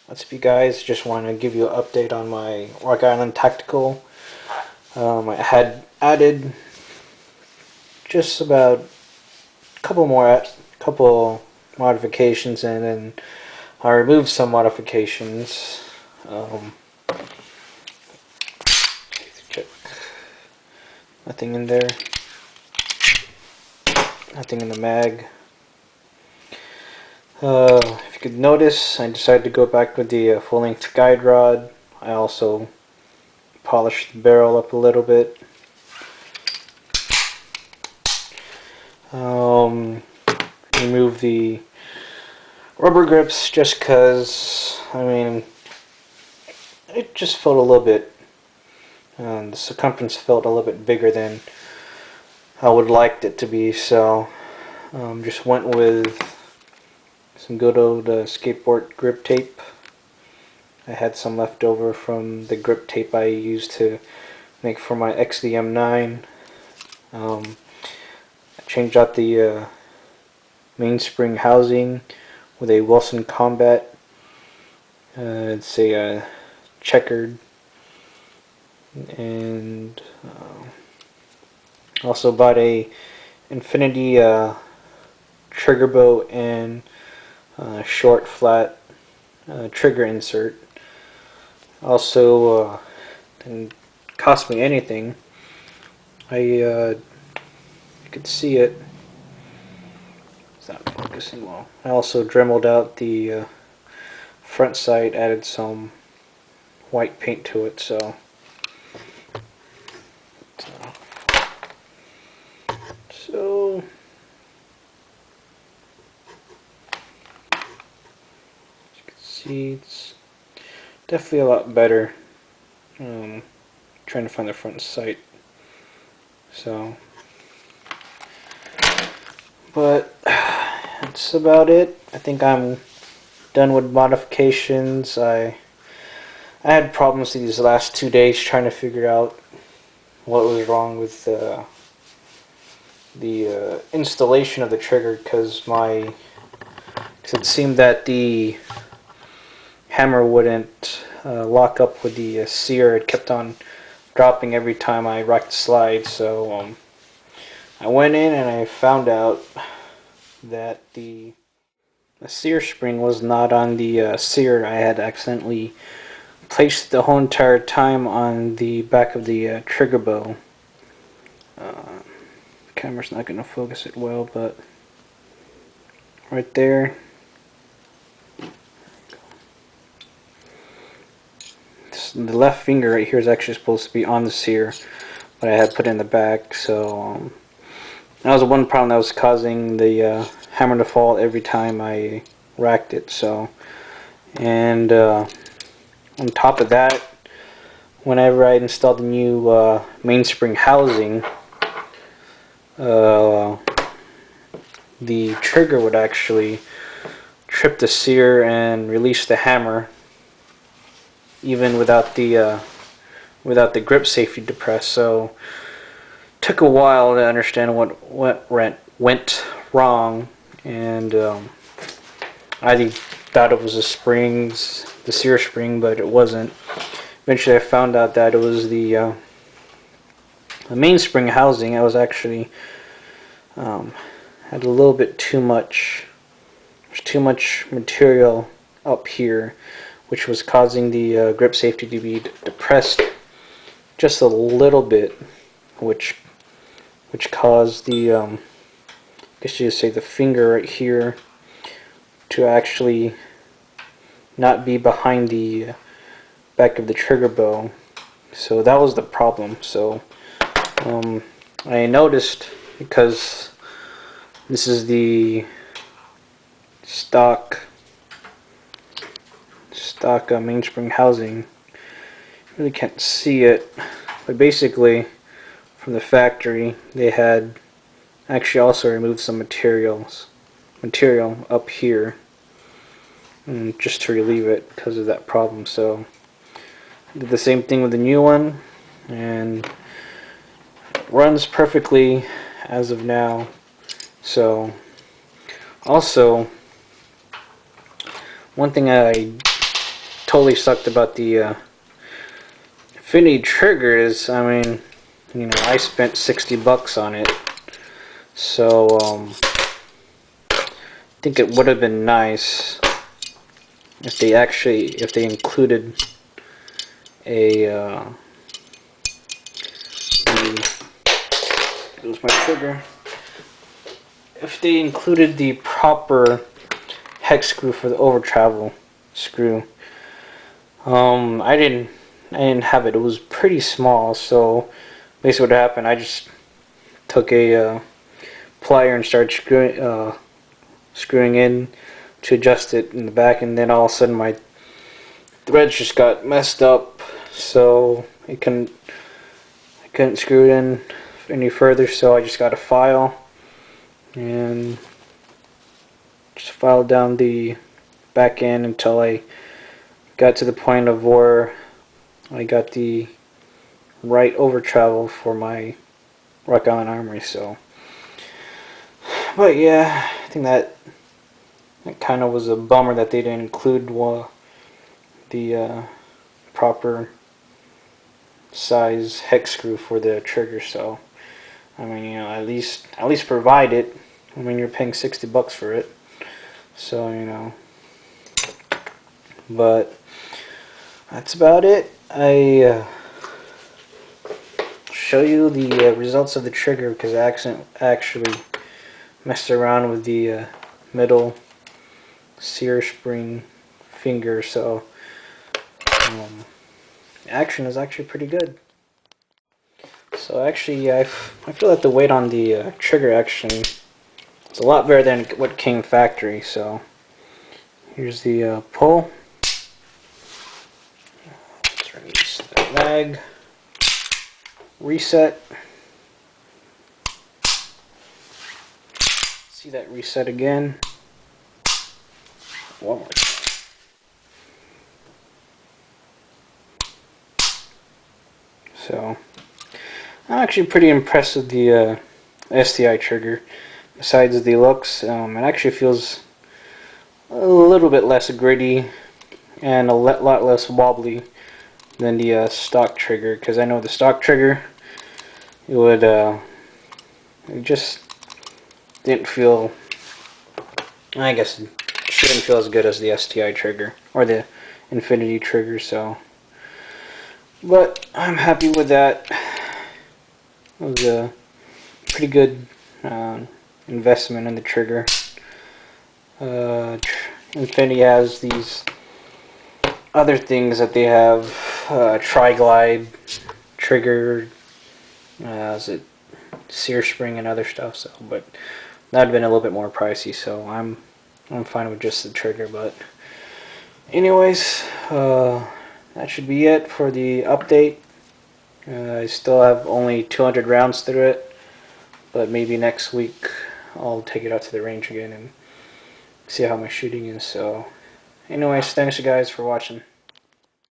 What's up, you guys? Just wanted to give you an update on my Rock Island Tactical. I had added just about a couple modifications, and then I removed some modifications. Check. Nothing in there. Nothing in the mag. If you could notice, I decided to go back with the full-length guide rod. I also polished the barrel up a little bit. Remove the rubber grips just because, I mean, it just felt a little bit, the circumference felt a little bit bigger than I would liked it to be, so just went with some good old skateboard grip tape. I had some left over from the grip tape I used to make for my XDM9. I changed out the mainspring housing with a Wilson Combat. It's a checkered, and also bought a Infinity trigger bow and short flat trigger insert. Also didn't cost me anything. You could see it. It's not focusing well. I also dremeled out the front sight, added some white paint to it, so see, it's definitely a lot better. Trying to find the front sight. So, but that's about it. I think I'm done with modifications. I had problems these last 2 days trying to figure out what was wrong with the installation of the trigger, because it seemed that the hammer wouldn't lock up with the sear. It kept on dropping every time I rocked the slide. So I went in and I found out that the sear spring was not on the sear. I had accidentally placed the whole entire time on the back of the trigger bow. Camera's not going to focus it well, but right there. The left finger right here is actually supposed to be on the sear, but I had put it in the back, so that was the one problem that was causing the hammer to fall every time I racked it. So, and on top of that, whenever I installed the new mainspring housing, the trigger would actually trip the sear and release the hammer, even without the grip safety depressed. So it took a while to understand what went wrong, and I thought it was the sear spring, but it wasn't. Eventually I found out that it was the mainspring housing. I was actually had a little bit too much material up here, which was causing the grip safety to be depressed just a little bit, which caused the I guess you could say the finger right here to actually not be behind the back of the trigger bow. So that was the problem. So I noticed, because this is the stock mainspring housing. You really can't see it, but basically from the factory they had actually also removed some material up here, just to relieve it because of that problem. So I did the same thing with the new one, and it runs perfectly as of now. So also, one thing I totally sucked about the Infinity trigger is, I mean, you know, I spent $60 on it, so I think it would have been nice if they included a lose my trigger. If they included the proper hex screw for the over travel screw. I didn't have it. It was pretty small, so basically what happened, I just took a plier and started screwing in to adjust it in the back, and then all of a sudden my threads just got messed up, so I couldn't screw it in any further, so I just got a file and just filed down the back end until I got to the point of where I got the right over travel for my Rock Island Armory. So, but yeah, I think that kind of was a bummer that they didn't include the proper size hex screw for the trigger. So, I mean, you know, at least provide it. I mean, you're paying $60 for it, so you know. But that's about it. I show you the results of the trigger because I actually messed around with the middle sear spring finger, so action is actually pretty good. So actually, I feel that the weight on the trigger actually is a lot better than what came factory. So here's the pull. Let's release the mag. Reset. See that reset again. One more time. So I'm actually pretty impressed with the STI trigger. Besides the looks, it actually feels a little bit less gritty and a lot less wobbly than the stock trigger. Because I know the stock trigger, it just didn't feel. I guess it shouldn't feel as good as the STI trigger or the Infinity trigger. So, but I'm happy with that. It was a pretty good investment in the trigger. Infinity has these other things that they have, tri-glide trigger, is it sear spring and other stuff. So, but that'd been a little bit more pricey. So I'm fine with just the trigger. But anyways, that should be it for the update. I still have only 200 rounds through it, but maybe next week I'll take it out to the range again and see how my shooting is. So anyways, thanks you guys for watching.